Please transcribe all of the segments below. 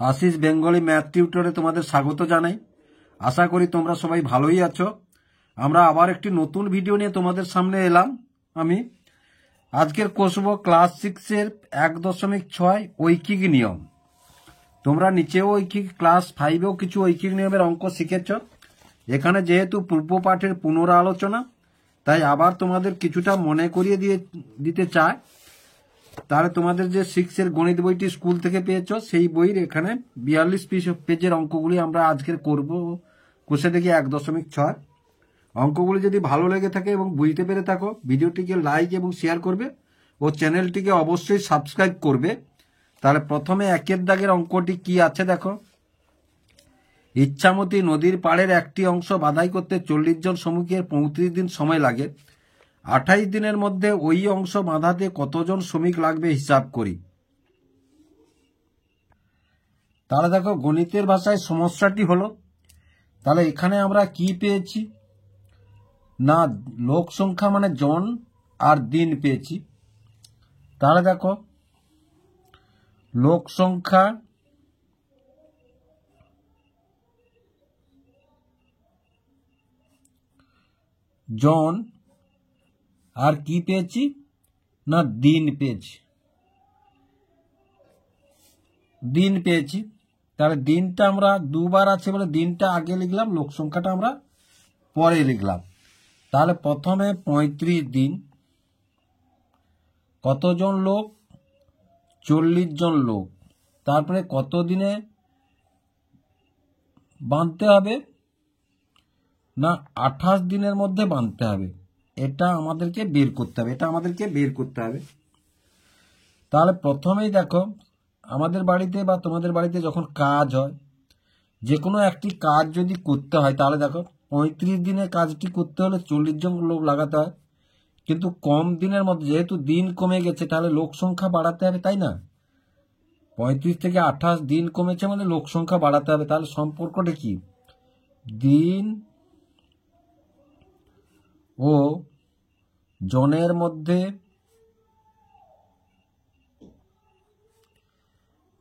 Ashis Bengali math টিউটরে তোমাদের স্বাগত জানাই। আশা করি তোমরা সবাই ভালোই আছো। আমরা আবার একটি নতুন ভিডিও নিয়ে তোমাদের সামনে এলাম। আমি আজকের কষব ক্লাস 6-এর 1.6 ঐকিক নিয়ম। তোমরা নিচেও ঐকিক ক্লাস 5-এও কিছু ঐকিক নিয়মের অঙ্ক শিখেছ। এখানে যেহেতু পূর্ব পাঠের পুনরালোচনা, তাই আবার তোমাদের কিছুটা মনে করিয়ে দিতে চাই। তাহলে তোমাদের যে 6-এর গণিত বইটি স্কুল থেকে পেয়েছ, সেই বইয়ের এখানে 42 পেজের অঙ্কগুলি আমরা আজকের করব। কোষে দেখি 1.6 অঙ্কগুলি যদি ভালো লেগে থাকে এবং বুঝতে পেরে থাকো, ভিডিওটিকে লাইক এবং শেয়ার করবে ও চ্যানেলটিকে অবশ্যই সাবস্ক্রাইব করবে। তাহলে প্রথমে 1-এর দাগের অঙ্কটি কি আছে দেখো। ইচ্ছামতি নদীর পাড়ের একটি অংশ বাধাই করতে 40 জন শ্রমিকের 35 দিন সময় লাগে। 28 দিনের মধ্যে ওই অংশ বাঁধাতে কতজন শ্রমিক লাগবে হিসাব করি। তাহলে দেখো, গণিতের ভাষায় সমস্যাটি হলো, তাহলে এখানে আমরা কি পেয়েছি না, লোক সংখ্যা মানে জন আর দিন পেয়েছি। তাহলে দেখো, লোক সংখ্যা জন আর কি পেয়েছি না, দিন পেয়েছি। তাহলে দিনটা আমরা দুবার আছে বলে দিনটা আগে লিখলাম, লোক সংখ্যাটা আমরা পরে লিখলাম। তাহলে প্রথমে 35 দিন, কতজন লোক? 40 জন লোক। তারপরে কত দিনে বাঁধতে হবে না, 28 দিনের মধ্যে বাঁধতে হবে। এটা আমাদেরকে বের করতে হবে। তাহলে প্রথমেই দেখো, আমাদের বাড়িতে বা তোমাদের বাড়িতে যখন কাজ হয়, যে কোনো একটি কাজ যদি করতে হয়, তাহলে দেখো 35 দিনে কাজটি করতে হলে 40 জন লোক লাগাতে হয়। কিন্তু কম দিনের মধ্যে যেহেতু দিন কমে গেছে, তাহলে লোক সংখ্যা বাড়াতে হবে, তাই না? 35 থেকে 28 দিন কমেছে মানে লোক সংখ্যা বাড়াতে হবে। তাহলে সম্পর্কটা কি? দিন ও জনের মধ্যে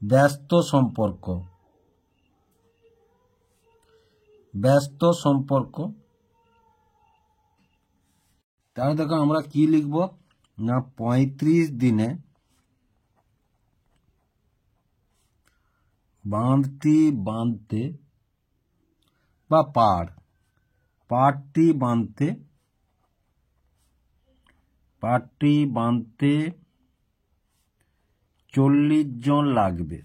ব্যস্ত সম্পর্ক। তাহলে দেখো আমরা কি লিখব না, 35 দিনে বাঁধটি বাঁধতে বা পাড়টি বাঁধতে 40 জন লাগবে।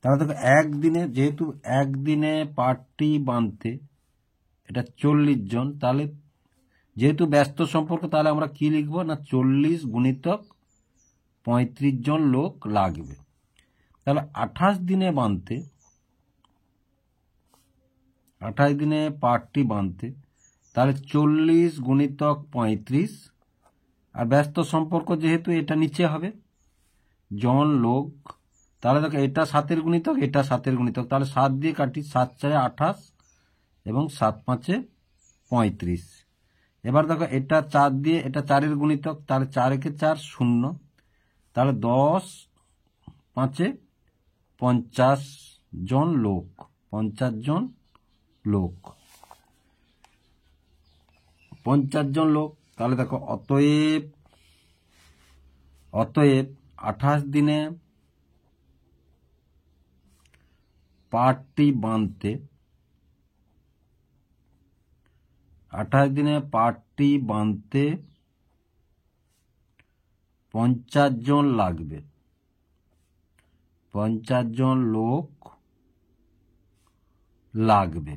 তাহলে দেখো একদিনে, যেহেতু একদিনে পাড়টি বাঁধতে এটা 40 জন, তাহলে যেহেতু ব্যস্ত সম্পর্ক, তাহলে আমরা কি লিখবো না, 40 গুণিতক 35 জন লোক লাগবে। তাহলে 28 দিনে পাড়টি বাঁধতে, তাহলে 40 গুণিতক 35, আর ব্যস্ত সম্পর্ক যেহেতু এটা নিচে হবে জন লোক। তাহলে দেখো, এটা 7-এর গুণিতক, এটা 7-এর গুণিতক, তাহলে 7 দিয়ে কাটি, 7 4 28 এবং 7 5 35। এবার দেখো, এটা 4 দিয়ে, এটা 4-এর গুণিতক, তাহলে 4 একে 4 0, তাহলে 10 5 50 জন লোক। তাহলে দেখো, অতএব 28 দিনে পাড়টি বাঁধতে 50 জন লাগবে। 50 জন লোক লাগবে।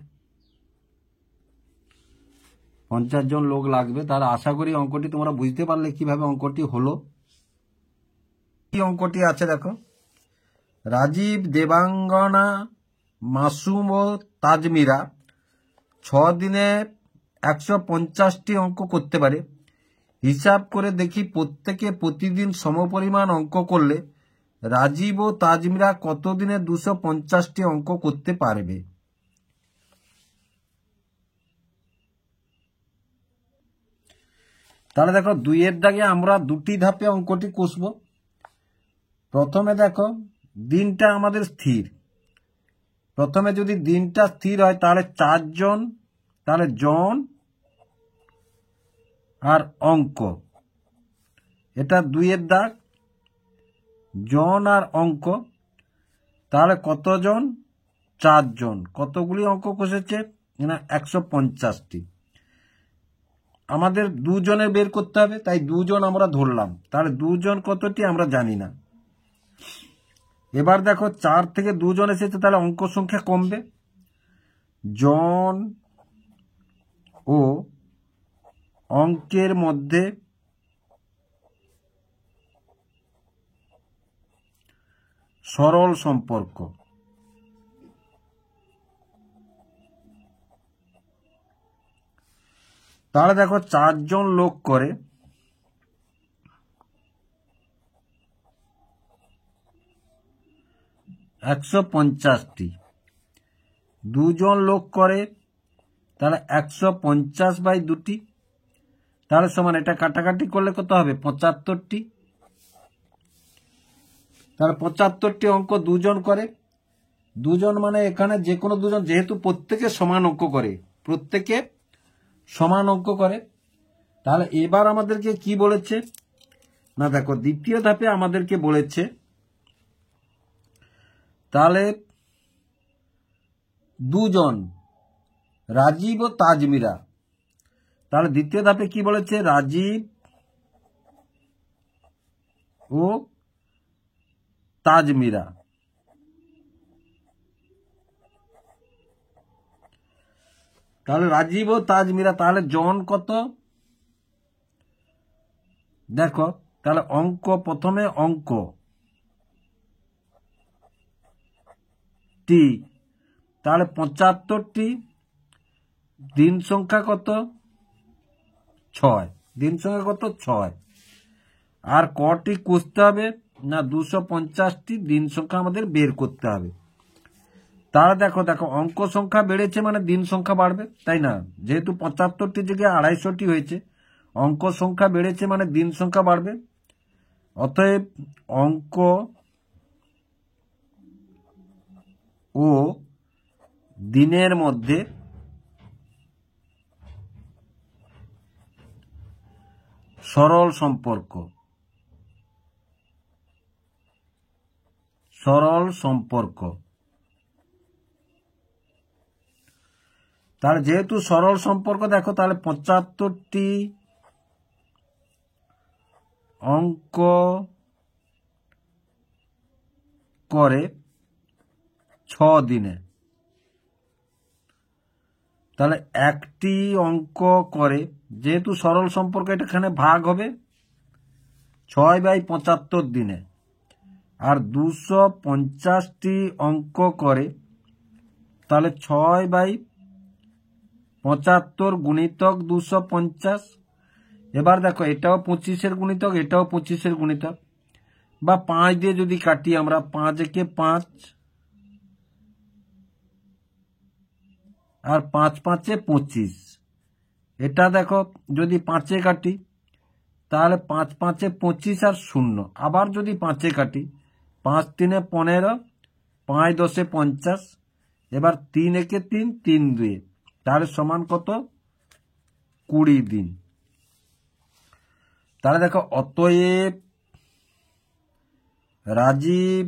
তাহলে আশা করি অঙ্কটি তোমরা বুঝতে পারলে কিভাবে অঙ্কটি হলো। কি অঙ্কটি আছে দেখো, রাজীব, দেবাঙ্গনা, মাসুম ও তাজমিরা 6 দিনে 150টি অঙ্ক করতে পারে। হিসাব করে দেখি প্রত্যেকে প্রতিদিন সমপরিমাণ অঙ্ক করলে রাজীব ও তাজমিরা কত দিনে 250টি অঙ্ক করতে পারবে। তাহলে দেখো, 2-এর দাগে আমরা দুটি ধাপে অঙ্কটি কষব। প্রথমে দেখো দিনটা আমাদের স্থির। প্রথমে যদি দিনটা স্থির হয় তাহলে 4 জন, তাহলে জন আর অঙ্ক, এটা 2-এর দাগ, জন আর অঙ্ক, তাহলে কতজন? 4 জন। কতগুলি অঙ্ক কষেছে না? 150টি। আমাদের 2 জনের বের করতে হবে, তাই 2 জন আমরা ধরলাম। তাহলে 2 জন কতটি আমরা জানি না। এবার দেখো 4 থেকে 2 জন এসেছে, তাহলে অঙ্ক সংখ্যা কমবে। জন ও অঙ্কের মধ্যে সরল সম্পর্ক। তাহলে দেখো 4 জন লোক করে 150টি, 2 জন লোক করে তাহলে 150/2টি, তাহলে সমান এটা কাটাকাটি করলে কত হবে? 75টি। তাহলে 75টি অঙ্ক 2 জন করে। 2 জন মানে এখানে যে কোনো 2 জন, যেহেতু প্রত্যেকে সমান অঙ্ক করে, প্রত্যেকে সমান অঙ্ক করে। তাহলে এবার আমাদেরকে কি বলেছে না, দেখো দ্বিতীয় ধাপে আমাদেরকে বলেছে তাহলে 2 জন রাজীব ও তাজমিরা। তাহলে দ্বিতীয় ধাপে কি বলেছে? রাজীব ও তাজমিরা। তাহলে রাজীব ও তাজমিরা, তাহলে জন কত? দেখো তাহলে অঙ্ক, প্রথমে অঙ্ক টি, তাহলে 75টি, দিন সংখ্যা কত? 6। দিন সংখ্যা কত? 6। আর কটি কষতে হবে না? 250টি দিন সংখ্যা আমাদের বের করতে হবে। তাহলে দেখো দেখো অঙ্ক সংখ্যা বেড়েছে মানে দিন সংখ্যা বাড়বে, তাই না? যেহেতু 75টি জায়গায় 250টি হয়েছে, অঙ্ক সংখ্যা বেড়েছে মানে দিন সংখ্যা বাড়বে। অতএব অঙ্ক ও দিনের মধ্যে সরল সম্পর্ক। সরল সম্পর্ক। তাহলে যেহেতু সরল সম্পর্ক, দেখো তাহলে 75টি অঙ্ক করে 6 দিনে, তাহলে একটি অঙ্ক করে, যেহেতু সরল সম্পর্ক এটা এখানে ভাগ হবে 6/75 দিনে। আর 250টি অঙ্ক করে, তাহলে 6/75 গুণিতক 250। এবার দেখো এটাও 25-এর গুণিতক, এটাও 25-এর গুণিতক, বা 5 দিয়ে যদি কাটি আমরা, 5 একে 5 আর 5 5-এ 25। এটা দেখো যদি 5-এ কাটি তাহলে 5 5-এ 25 আর 0। আবার যদি 5-এ কাটি, 5 3-এ 15, 5 10-এ 50। এবার 3 একে 3, 3 2-এ, তাহলে সমান কত? 20 দিন। তাহলে দেখো অতএব রাজীব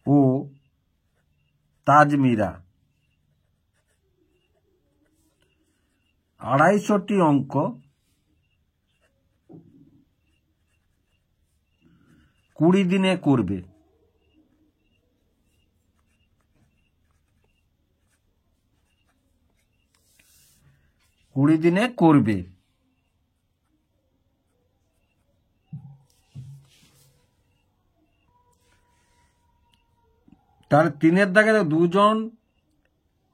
ও তাজমিরা 250টি অঙ্ক 20 দিনে করবে। তাহলে 3-এর দাগে 2 জন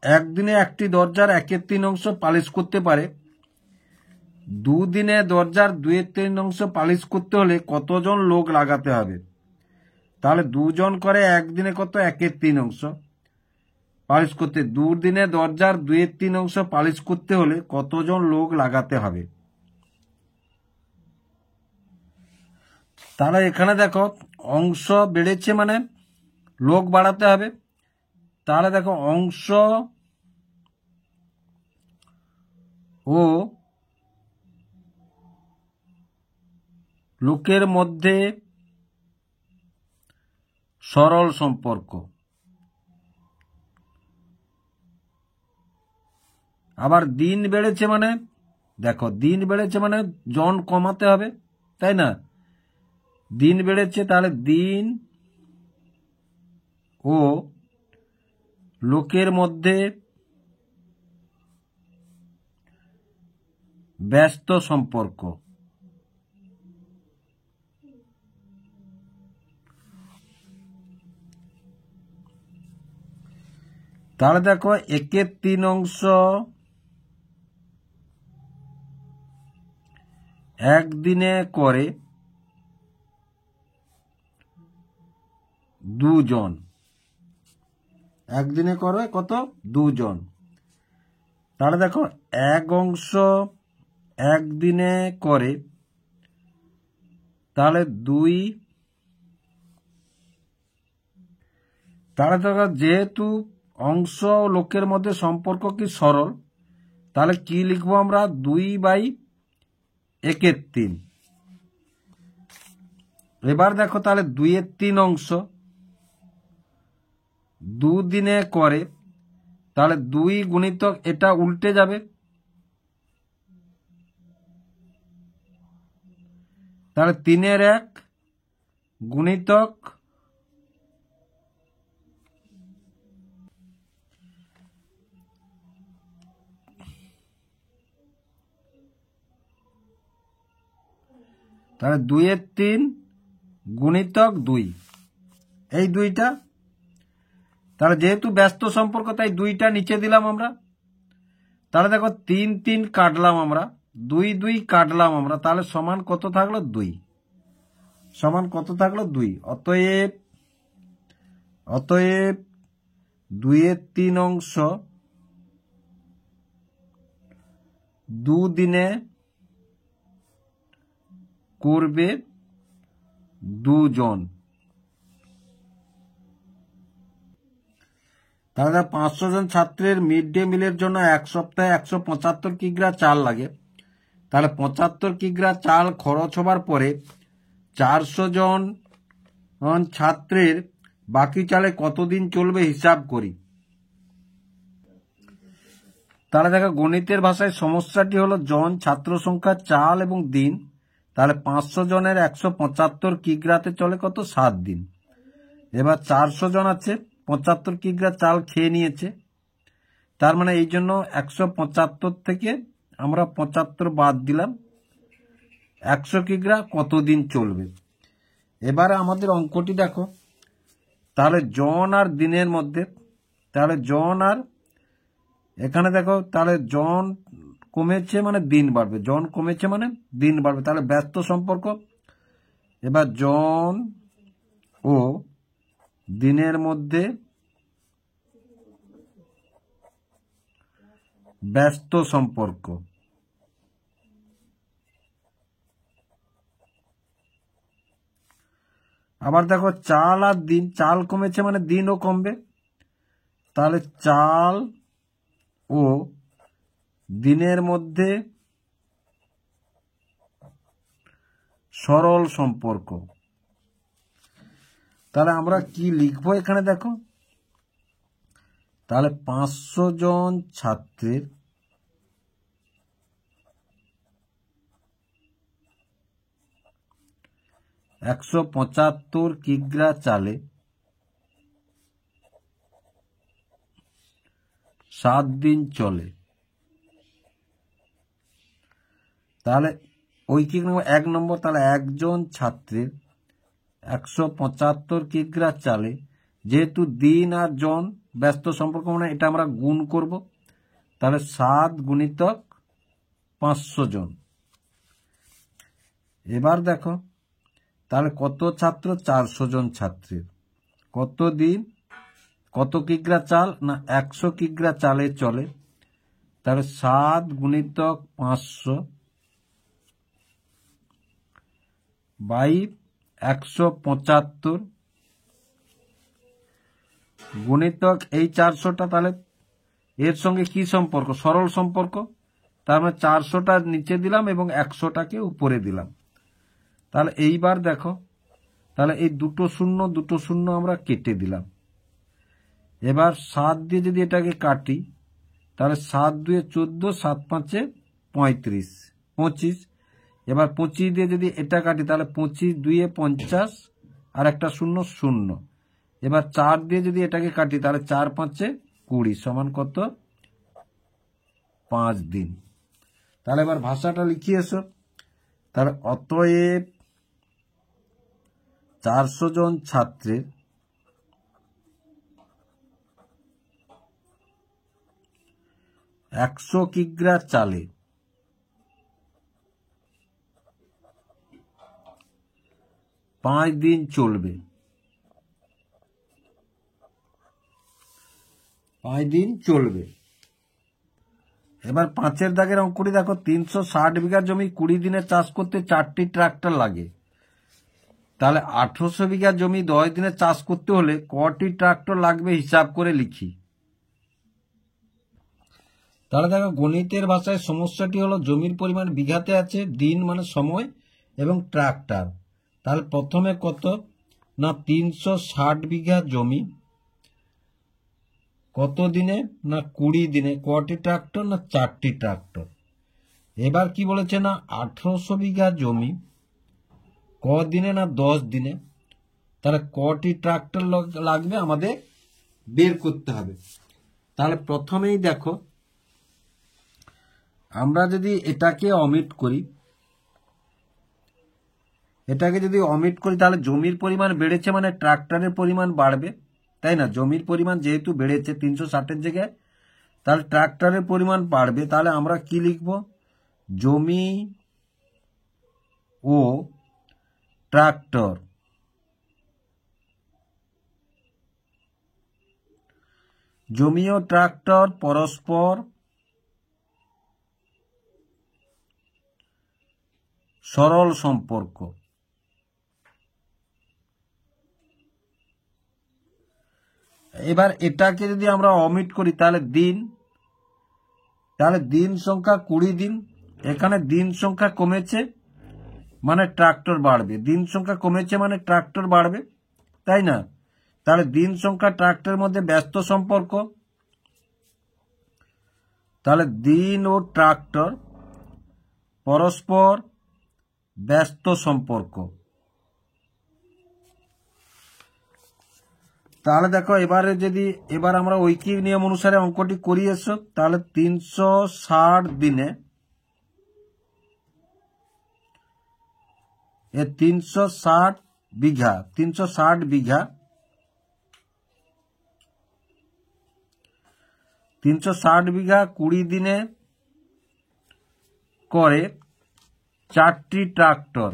একদিনে একটি দরজার 1/3 অংশ পালিশ করতে পারে। 2 দিনে দরজার 2/3 অংশ পালিশ করতে হলে কতজন লোক লাগাতে হবে? তাহলে 2 জন করে একদিনে কত? 1/3 অংশ পালিশ করতে। 2 দিনে দরজার 2/3 অংশ পালিশ করতে হলে কতজন লোক লাগাতে হবে? তাহলে এখানে দেখো অংশ বেড়েছে মানে লোক বাড়াতে হবে। তাহলে দেখো অংশ ও লোকের মধ্যে সরল সম্পর্ক। আবার দিন বেড়েছে মানে দেখো দিন বেড়েছে মানে জন কমাতে হবে, তাই না? দিন বেড়েছে তাহলে দিন ও লোকের মধ্যে ব্যস্ত সম্পর্ক। তাহলে দেখো 1/3 একদিনে করে 2 জন। একদিনে করে কত? 2 জন। তাহলে দেখো 1 অংশ একদিনে করে, তাহলে 2। তাহলে দেখো যেহেতু অংশ ও লোকের মধ্যে সম্পর্ক কি সরল, তাহলে কি লিখবো আমরা? 2/1/3। এবার দেখো তাহলে 2/3 অংশ 2 দিনে করে, তাহলে 2 গুণিতক এটা উল্টে যাবে, তাহলে 3/1 গুণিতক তাহলে 2/3 গুণিতক 2, এই 2টা। তাহলে যেহেতু ব্যস্ত সম্পর্ক তাই 2টা নিচে দিলাম আমরা। তাহলে দেখো 3 3 কাটলাম আমরা, 2 2 কাটলাম আমরা, তাহলে সমান কত থাকলো? 2। সমান কত থাকলো? 2। অতএব 2/3 অংশ 2 দিনে করবে 2 জন। তাহলে 500 জন ছাত্রের মিড ডে মিলের জন্য এক সপ্তাহে 175 কিগ্রা চাল লাগে। তাহলে 75 কিগ্রা চাল খরচ হবার পরে 400 জন ছাত্রের বাকি চালে কতদিন চলবে হিসাব করি। তাহলে দেখো গণিতের ভাষায় সমস্যাটি হলো জন, ছাত্র সংখ্যা, চাল এবং দিন। তাহলে 500 জনের 175 কিগ্রাতে চলে কত? 7 দিন। এবার 400 জন আছে, 75 কিগ্রা চাল খেয়ে নিয়েছে, তার মানে এই জন্য 175 থেকে আমরা 75 বাদ দিলাম। 100 কিগ্রা কতদিন চলবে? এবারে আমাদের অঙ্কটি দেখো, তাহলে জন আর দিনের মধ্যে, তাহলে জন আর এখানে দেখো, তাহলে জন কমেছে মানে দিন বাড়বে, জন কমেছে মানে দিন বাড়বে, তাহলে ব্যস্ত সম্পর্ক। এবার জন ও দিনের মধ্যে ব্যস্ত সম্পর্ক। আবার দেখো চাল আর দিন, চাল কমেছে মানে দিনও কমবে, তাহলে চাল ও দিনের মধ্যে সরল সম্পর্ক। তাহলে আমরা কি লিখবো এখানে দেখো, তাহলে 500 জন ছাত্রের 175 কিগ্রা চালে 7 দিন চলে। তাহলে ওই কি 1 নম্বর, তাহলে একজন ছাত্রের 175 কিগ্রা চালে, যেহেতু দিন আর জন ব্যস্ত সম্পর্ক মানে এটা আমরা গুণ করব, তাহলে 7 গুণিতক 500 জন। এবার দেখো তাহলে কত ছাত্র? 400 জন ছাত্রের কত দিন, কত কিগ্রা চাল? না 100 কিগ্রা চালে চলে, তাহলে 7 গুণিতক 500 বাই 175 গুণিতক এই 400টা, তাহলে এর সঙ্গে কি সম্পর্ক? সরল সম্পর্ক। তার মানে 400টা নিচে দিলাম এবং 100টাকে উপরে দিলাম। তাহলে এইবার দেখো, তাহলে এই দুটো শূন্য আমরা কেটে দিলাম। এবার 7 দিয়ে যদি এটাকে কাটি, তাহলে 7 2 14, 7 5 35, 25। এবার 25 দিয়ে যদি এটা কাটি, তাহলে 25 2 50 আর একটা 0 0। এবার 4 দিয়ে যদি এটাকে কাটি, তাহলে 4 5 20 সমান কত? 5 দিন। তাহলে এবার ভাষাটা লিখিয়ে এসো। তাহলে অতএব 400 জন ছাত্রের 100 কিগ্রা চালে 5 দিন চলবে। 5 দিন চলবে। এবার 5-এর দাগের অঙ্কটি দেখো, 360 বিঘা জমি 20 দিনে চাষ করতে 4টি ট্রাক্টর লাগে। তাহলে 1800 বিঘা জমি 10 দিনে চাষ করতে হলে কটি ট্রাক্টর লাগবে হিসাব করে লিখি। তাহলে দেখো, গণিতের ভাষায় সমস্যাটি হলো জমির পরিমাণ বিঘাতে আছে, দিন মানে সময় এবং ট্রাক্টর। তাহলে প্রথমে কত না 360 বিঘা জমি কত দিনে না 20 দিনে। কটি ট্রাক্টর না 4টি ট্রাক্টর। এবার কি বলেছে না 1800 বিঘা জমি কদিনে না 10 দিনে। তাহলে কটি ট্রাক্টর লাগবে আমাদের বের করতে হবে। তাহলে প্রথমেই দেখো, আমরা যদি এটাকে অমিট করি, তাহলে জমির পরিমাণ বেড়েছে মানে ট্রাক্টরের পরিমাণ বাড়বে, তাই না? জমির পরিমাণ যেহেতু বেড়েছে 360-এর জায়গায়, তাহলে ট্রাক্টরের পরিমাণ বাড়বে। তাহলে আমরা কি লিখব? জমি ও ট্রাক্টর পরস্পর সরল সম্পর্ক। এবার এটাকে যদি আমরা অমিট করি, তাহলে দিন সংখ্যা 20 দিন। এখানে দিন সংখ্যা কমেছে মানে ট্রাক্টর বাড়বে, দিন সংখ্যা কমেছে মানে ট্রাক্টর বাড়বে, তাই না? তাহলে দিন সংখ্যা ট্রাক্টরের মধ্যে ব্যস্ত সম্পর্ক। তাহলে দিন ও ট্রাক্টর পরস্পর ব্যস্ত সম্পর্ক। তাহলে দেখো, এবার আমরা ঐকিক নিয়ম অনুসারে অঙ্কটি করি এসো। তাহলে 360 দিনে 360 বিঘা 20 দিনে করে 4টি ট্রাক্টর।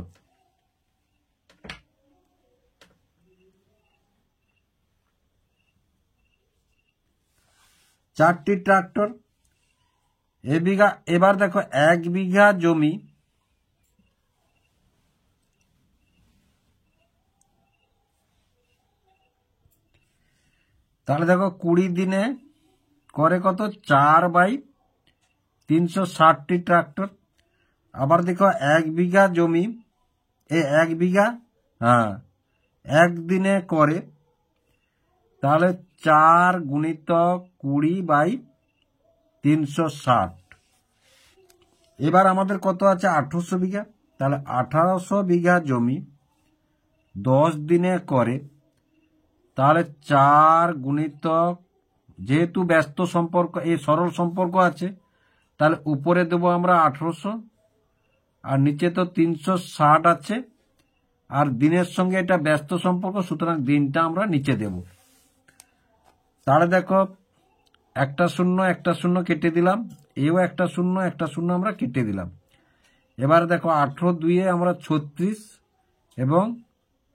এবার দেখো, 1 বিঘা জমি তাহলে দেখো 20 দিনে করে কত? 4/360টি ট্রাক্টর। আবার দেখো 1 বিঘা জমি, 1 বিঘা 1 দিনে করে, তাহলে 4 গুণিতক 20/360। এবার আমাদের কত আছে? 1800 বিঘা। তাহলে 1800 বিঘা জমি 10 দিনে করে, তাহলে 4 গুণিতক, যেহেতু ব্যস্ত সম্পর্ক, এই সরল সম্পর্ক আছে, তাহলে উপরে দেবো আমরা 1800 আর নিচে তো 360 আছে, আর দিনের সঙ্গে এটা ব্যস্ত সম্পর্ক, সুতরাং দিনটা আমরা নিচে দেব। তাহলে দেখো, একটা শূন্য কেটে দিলাম, এও একটা শূন্য আমরা কেটে দিলাম। এবার দেখো 18 2 আমরা 36 এবং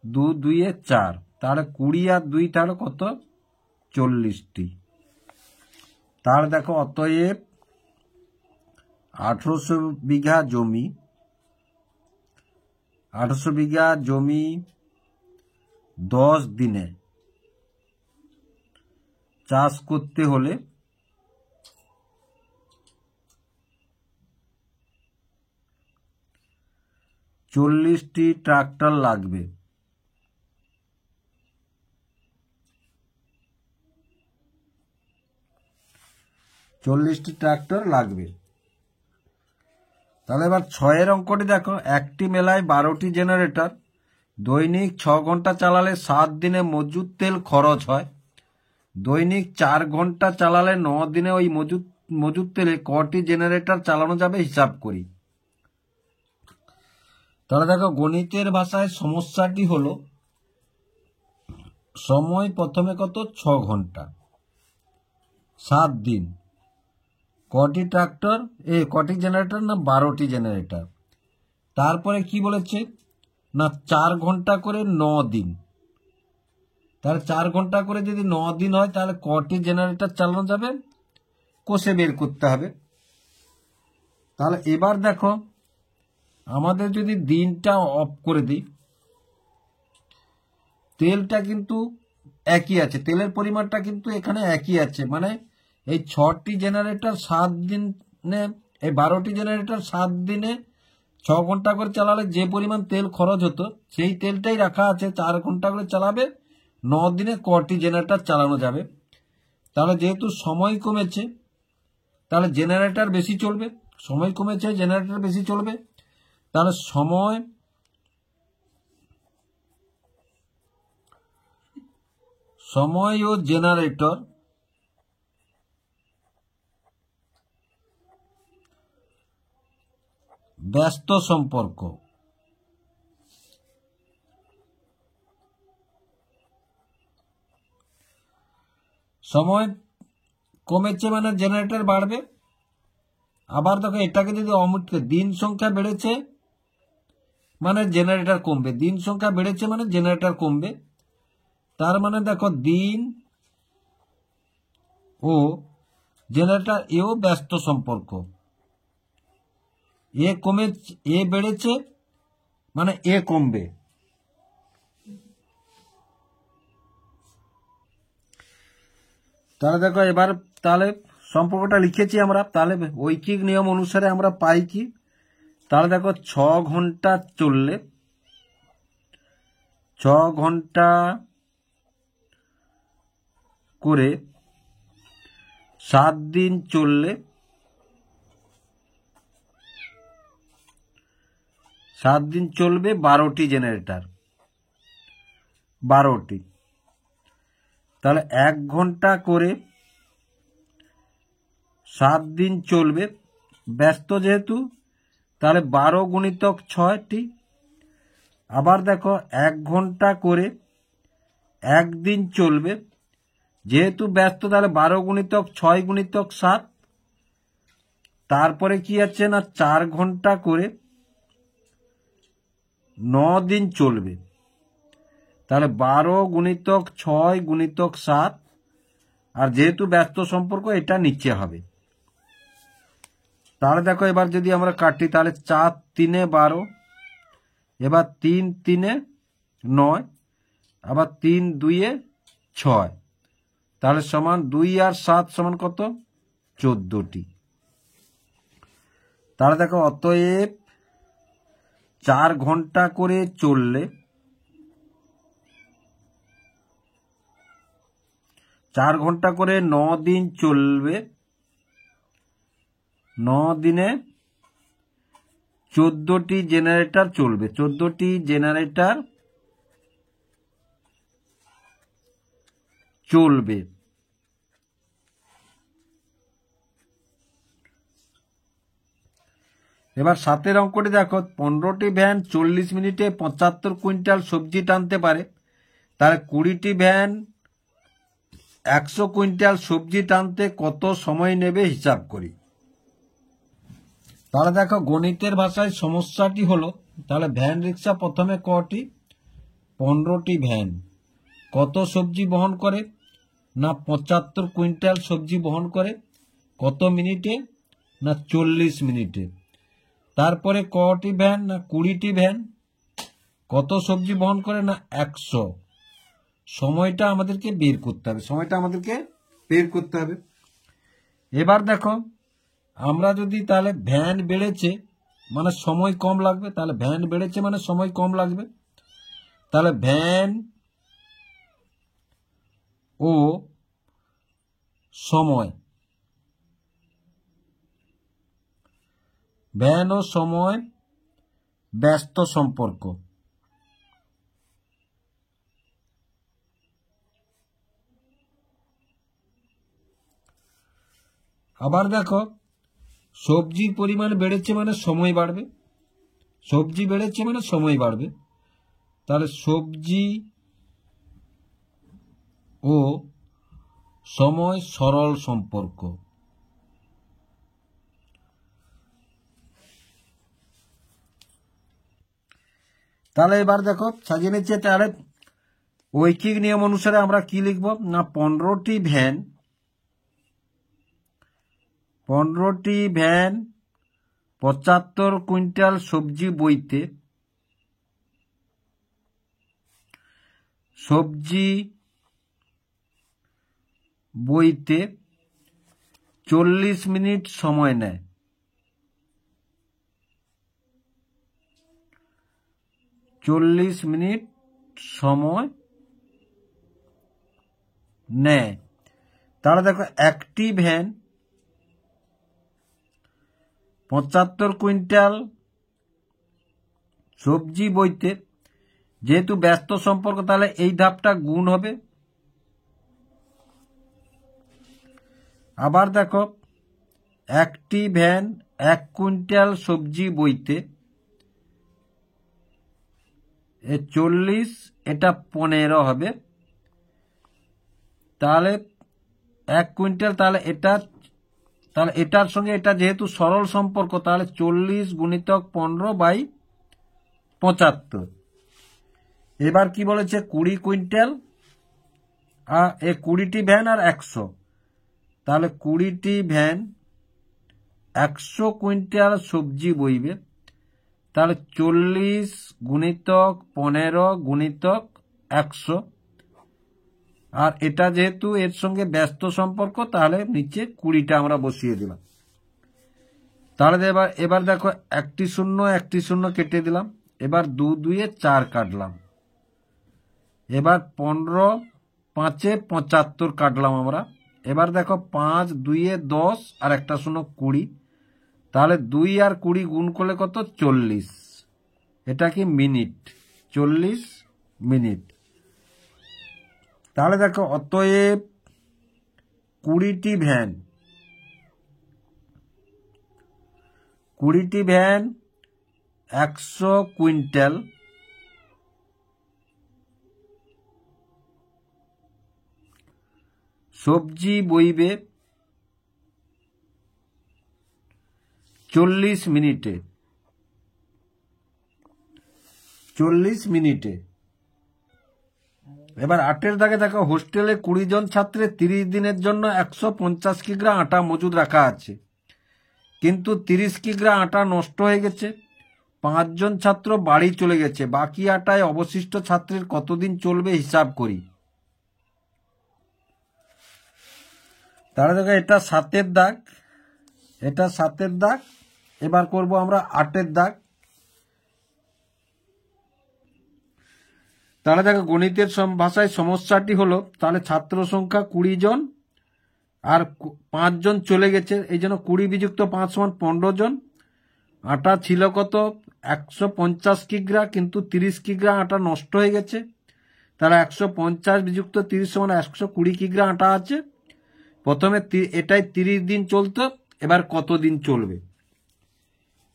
2 2 4, তাহলে 20 আর 2 তাহলে কত? 40টি। তাহলে দেখো, অতএব 1800 বিঘা জমি 10 দিনে চাষ করতে হলে 40টি ট্রাক্টর লাগবে। তাহলে এবার 6 অঙ্কটি দেখো, একটি মেলায় 12টি জেনারেটর, দৈনিক 6 ঘন্টা চালালে 7 দিনে মজুদ তেল খরচ হয়। দৈনিক 4 ঘন্টা চালালে 9 দিনে ওই মজুদ তেলে কটি জেনারেটর চালানো যাবে হিসাব করি। তাহলে দেখো গণিতের ভাষায় সমস্যাটি হলো সময় প্রথমে কত 6 ঘন্টা, 7 দিন, কটি ট্রাক্টর কটি জেনারেটর না 12টি জেনারেটর। তারপরে কি বলেছে না 4 ঘন্টা করে 9 দিন। তাহলে 4 ঘন্টা করে যদি 9 দিন হয় তাহলে কটি জেনারেটর চালানো যাবে কষে বের করতে হবে। তাহলে এবার দেখো আমাদের যদি দিনটা অফ করে দিই, তেলটা কিন্তু একই আছে, তেলের পরিমাণটা কিন্তু এখানে একই আছে, মানে এই 6টি জেনারেটর 7 দিনে, এই 12টি জেনারেটর 7 দিনে 6 ঘন্টা করে চালালে যে পরিমাণ তেল খরচ হতো সেই তেলটাই রাখা আছে। 4 ঘন্টা করে চালাবে, 9 দিনে কটি জেনারেটর চালানো যাবে। তাহলে যেহেতু সময় কমেছে তাহলে জেনারেটর বেশি চলবে, সময় কমেছে জেনারেটর বেশি চলবে। তাহলে সময় ও জেনারেটর ব্যস্ত সম্পর্ক। সময় কমেছে মানে জেনারেটর বাড়বে। আবার দেখো এটাকে যদি দিন সংখ্যা বেড়েছে মানে জেনারেটর কমবে, দিন সংখ্যা বেড়েছে মানে জেনারেটর কমবে। তার মানে দেখো দিন ও জেনারেটর এও ব্যস্ত সম্পর্ক। এ বেড়েছে মানে এ কমবে। তাহলে দেখো এবার তাহলে সম্পর্কটা লিখেছি আমরা। তাহলে ঐকিক নিয়ম অনুসারে আমরা পাই কি, তাহলে দেখো 6 ঘন্টা চললে 6 ঘন্টা করে 7 দিন চললে 7 দিন চলবে 12টি জেনারেটর, 12টি। তাহলে 1 ঘন্টা করে 7 দিন চলবে, ব্যস্ত যেহেতু তাহলে 12 গুণিতক 6টি। আবার দেখো 1 ঘন্টা করে 1 দিন চলবে, যেহেতু ব্যস্ত তাহলে 12 গুণিতক 6 গুণিতক 7। তারপরে কি আছে না 4 ঘন্টা করে 9 দিন চলবে, তাহলে 12 গুণিতক 6 গুণিতক 7, আর যেহেতু ব্যস্ত সম্পর্ক এটা নিচে হবে। তাহলে দেখো এবার যদি আমরা কাটি তাহলে 4 3 12, এবার 3 3 9, আবার 3 2 6, তাহলে সমান 2 আর 7 সমান কত 14টি। তাহলে দেখো অতএব 4 ঘন্টা করে চললে 4 ঘন্টা করে 9 দিন চলবে, 9 দিনে 14টি জেনারেটর চলবে, 14টি জেনারেটর চলবে। এবার 7 অঙ্কটি দেখো, 15টি ভ্যান 40 মিনিটে 75 কুইন্টাল সবজি টানতে পারে, তাহলে 20টি ভ্যান 100 কুইন্টাল সবজি টানতে কত সময় নেবে হিসাব করি। তাহলে দেখো গণিতের ভাষায় সমস্যাটি হলো, তাহলে ভ্যান রিক্সা প্রথমে কটি 15টি ভ্যান কত সবজি বহন করে না 75 কুইন্টাল সবজি বহন করে, কত মিনিটে না 40 মিনিটে। তারপরে কটি ভ্যান না 20টি ভ্যান কত সবজি বহন করে না 100, সময়টা আমাদেরকে বের করতে হবে, সময়টা আমাদেরকে বের করতে হবে। এবার দেখো আমরা যদি তাহলে ভ্যান বেড়েছে মানে সময় কম লাগবে, তাহলে ভ্যান বেড়েছে মানে সময় কম লাগবে, তাহলে ভ্যান ও সময়, ভ্যান ও সময় ব্যস্ত সম্পর্ক। আবার দেখো সবজির পরিমাণ বেড়েছে মানে সময় বাড়বে, সবজি বেড়েছে মানে সময় বাড়বে, তাহলে সবজি ও সময় সরল সম্পর্ক। তাহলে এবার দেখো সাজিয়ে নিচ্ছে, তাহলে ঐকিক নিয়ম অনুসারে আমরা কি লিখব না 15টি ভ্যান 75 কুইন্টাল সবজি বইতে 40 মিনিট সময় নেয়। 40 মিনিট সময় নেয়। তাহলে দেখো একটি ভ্যান 75 কুইন্টাল সবজি বইতে, যেহেতু ব্যস্ত সম্পর্ক তাহলে এই ধাপটা গুণ হবে। আবার দেখো একটি ভ্যান 1 কুইন্টাল সবজি বইতে 40, এটা 15 হবে, তাহলে 1 কুইন্টাল, তাহলে এটার সঙ্গে এটা যেহেতু সরল সম্পর্ক তাহলে 40 গুণিতক 15/75। এবার কি বলেছে 20 কুইন্টাল, 20টি ভ্যান আর 100, তাহলে 20টি ভ্যান 100 কুইন্টাল সবজি বইবে, তাহলে 40 গুণিতক 15 গুণিতক 100, আর এটা যেহেতু এর সঙ্গে ব্যস্ত সম্পর্ক তাহলে নিচে 20টা আমরা বসিয়ে দিলাম। তাহলে এবার দেখো একটি শূন্য কেটে দিলাম, এবার 2 2 4 কাটলাম, এবার 15 5 75 কাটলাম আমরা। এবার দেখো 5 2 10 আর একটা 0 20, তাহলে 2 আর 20 গুণ করলে কত 40, এটা কি মিনিট, 40 মিনিট। তাহলে দেখো অতএব 20টি ভ্যান 100 কুইন্টাল সবজি বইবে 40 মিনিটে। এবার 8 দাগে দেখো হোস্টেলে 20 জন ছাত্রের 30 দিনের জন্য 150 কিগ্রা আটা মজুদ রাখা আছে, কিন্তু 30 কিগ্রা আটা নষ্ট হয়ে গেছে, 5 জন ছাত্র বাড়ি চলে গেছে, বাকি আটায় অবশিষ্ট ছাত্রের কতদিন চলবে হিসাব করি। তাহলে দেখো এটা 7-এর দাগ, এবার করব আমরা 8-এর দাগ। তাহলে দেখো গণিতের ভাষায় সমস্যাটি হলো, তাহলে ছাত্র সংখ্যা 20 জন আর 5 জন চলে গেছে, এই জন্য 20 বিযুক্ত 5 সমান 15 জন। আটা ছিল কত 150 কিগ্রা, কিন্তু 30 কিগ্রা আটা নষ্ট হয়ে গেছে, তাহলে 150 বিযুক্ত 30 সমান 120 কিগ্রা আটা আছে। প্রথমে এটাই 30 দিন চলতো, এবার কত দিন চলবে।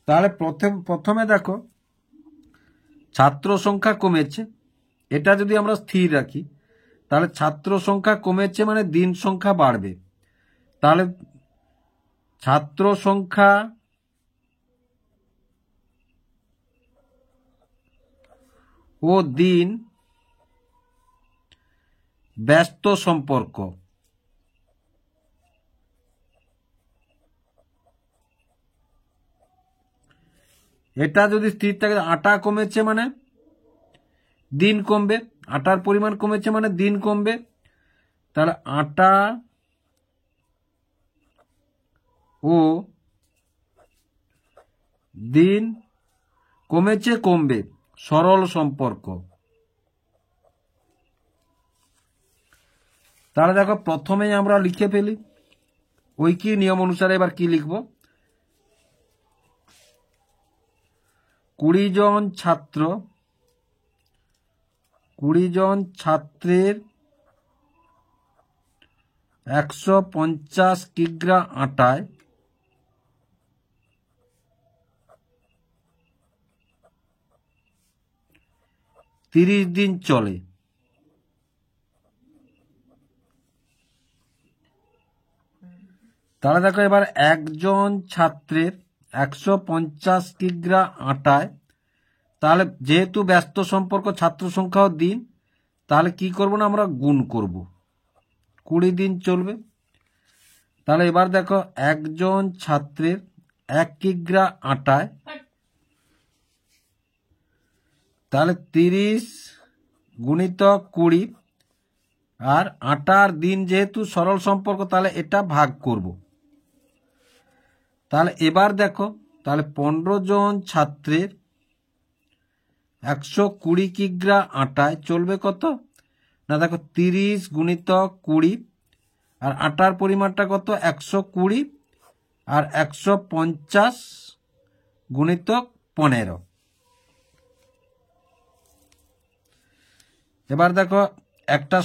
তাহলে প্রথমে দেখো ছাত্র সংখ্যা কমেছে, এটা যদি আমরা স্থির রাখি তাহলে ছাত্র সংখ্যা কমেছে মানে দিন সংখ্যা বাড়বে, তাহলে ছাত্র সংখ্যা ও দিন ব্যস্ত সম্পর্ক। এটা যদি স্থির থাকে, আটা কমেছে মানে দিন কমবে, আটার পরিমাণ কমেছে মানে দিন কমবে। তাহলে আটা ও দিন কমেছে কমবে, সরল সম্পর্ক। তাহলে দেখো প্রথমেই আমরা লিখে ফেলি ওই কি নিয়ম অনুসারে। এবার কি লিখব, 20 জন ছাত্রের 150 কিগ্রা আটায় 30 দিন চলে। তাহলে দেখো এবার একজন ছাত্রের 150 কিগ্রা আটায়, তাহলে যেহেতু ব্যস্ত সম্পর্ক ছাত্র সংখ্যাও দিন, তাহলে কি করব না আমরা গুণ করব, 20 দিন চলবে। তাহলে এবার দেখো একজন ছাত্রের 1 কিগ্রা আটায়, তাহলে 30 গুণিতক 20, আর আটার দিন যেহেতু সরল সম্পর্ক তাহলে এটা ভাগ করব। তাহলে এবার দেখো তাহলে 15 জন ছাত্রের 120 কিগ্রা আটায় চলবে কত না, দেখো 30 গুণিতক 20, আর আটার পরিমাণটা কত 120, আর 150 গুণিতক 15। এবার দেখো একটা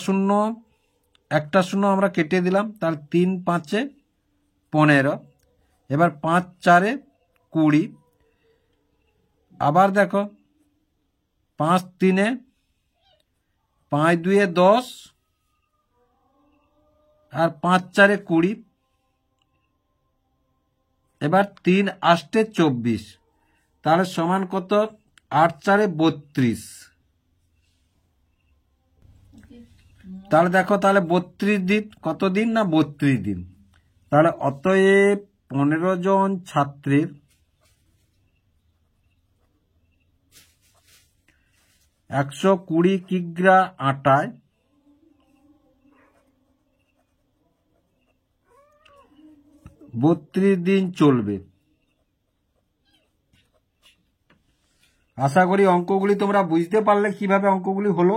শূন্য আমরা কেটে দিলাম, তাহলে 3 5 15, এবার 5 4 20, আবার দেখো 5 3 5 2 10, আর 5 4 20, এবার 3 8 24, তাহলে সমান কত 8 4 32। তাহলে দেখো তাহলে 32 দিন, কত দিন না 32 দিন। তাহলে অতএব 15 জন ছাত্রের 120 কিগ্রা আটায় 32 দিন চলবে। আশা করি অঙ্কগুলি তোমরা বুঝতে পারলে কিভাবে অঙ্কগুলি হলো।